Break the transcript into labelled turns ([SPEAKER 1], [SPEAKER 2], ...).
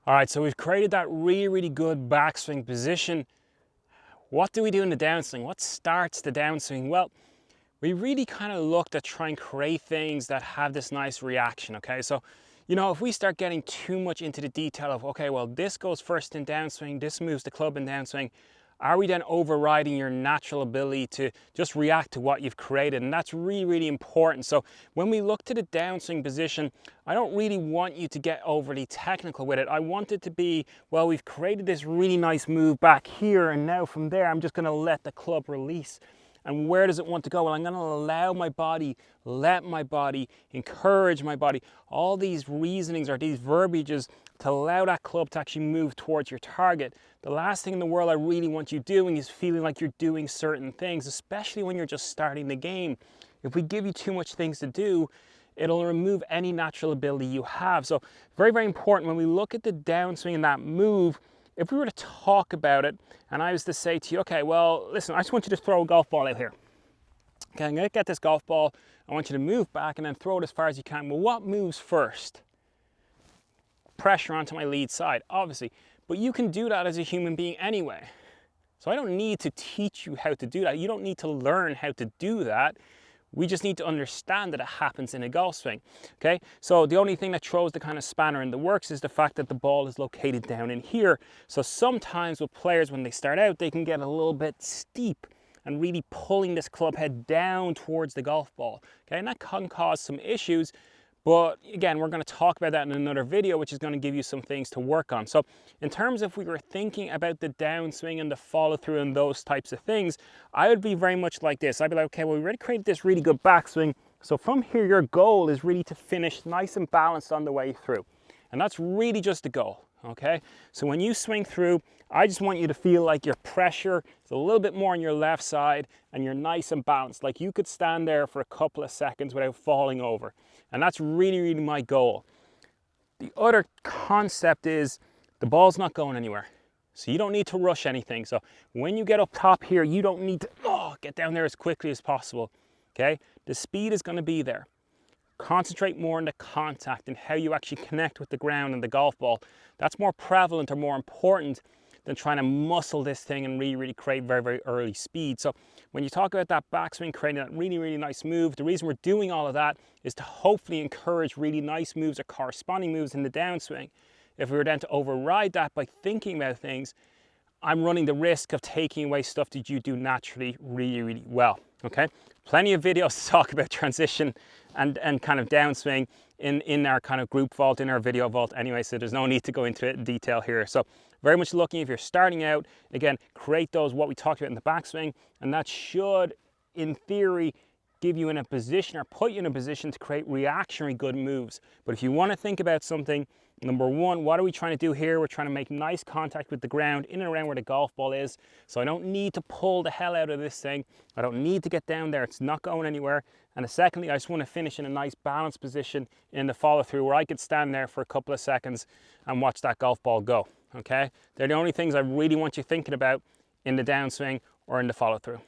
[SPEAKER 1] All right, so we've created that really good backswing position. What do we do in the downswing? What starts the downswing? Well, we really kind of look to try and create things that have this nice reaction, okay? So, you know, if we start getting too much into the detail of, okay, well, this goes first in downswing, this moves the club in downswing, are we then overriding your natural ability to just react to what you've created? And that's really important. So when we look to the downswing position, I don't really want you to get overly technical with it. I want it to be, well, we've created this really nice move back here, and now from there, I'm just gonna let the club release. And where does it want to go? Well, I'm going to allow my body, let my body, encourage my body. All these reasonings or these verbiages to allow that club to actually move towards your target. The last thing in the world I really want you doing is feeling like you're doing certain things, especially when you're just starting the game. If we give you too much things to do, it'll remove any natural ability you have. So very important when we look at the downswing and that move. If we were to talk about it and I was to say to you, okay, well, listen, I just want you to throw a golf ball out here. Okay, I'm gonna get this golf ball. I want you to move back and then throw it as far as you can. Well, what moves first? Pressure onto my lead side, obviously. But you can do that as a human being anyway. So I don't need to teach you how to do that. You don't need to learn how to do that. We just need to understand that it happens in a golf swing, okay? So the only thing that throws the kind of spanner in the works is the fact that the ball is located down in here. So sometimes with players, when they start out, they can get a little bit steep and really pulling this club head down towards the golf ball, okay? And that can cause some issues. But again, we're going to talk about that in another video, which is going to give you some things to work on. So in terms of if we were thinking about the downswing and the follow through and those types of things, I would be very much like this. I'd be like, okay, well, we already created this really good backswing. So from here, your goal is really to finish nice and balanced on the way through. And that's really just the goal, okay? So when you swing through, I just want you to feel like your pressure is a little bit more on your left side and you're nice and balanced. Like you could stand there for a couple of seconds without falling over. And that's really my goal. The other concept is the ball's not going anywhere. So you don't need to rush anything. So when you get up top here, you don't need to get down there as quickly as possible, okay? The speed is gonna be there. Concentrate more on the contact and how you actually connect with the ground and the golf ball. That's more prevalent or more important than trying to muscle this thing and really create very early speed. So when you talk about that backswing, creating that really nice move, the reason we're doing all of that is to hopefully encourage really nice moves or corresponding moves in the downswing. If we were then to override that by thinking about things, I'm running the risk of taking away stuff that you do naturally really well, okay? Plenty of videos to talk about transition and kind of downswing in our kind of group vault, in our video vault anyway, so there's no need to go into it in detail here. So very much looking, if you're starting out, again, create those, what we talked about in the backswing, and that should, in theory, give you in a position or put you in a position to create reactionary good moves. But if you want to think about something, number one, what are we trying to do here? We're trying to make nice contact with the ground in and around where the golf ball is. So I don't need to pull the hell out of this thing. I don't need to get down there. It's not going anywhere. And secondly, I just want to finish in a nice balanced position in the follow through where I could stand there for a couple of seconds and watch that golf ball go, okay? They're the only things I really want you thinking about in the downswing or in the follow through.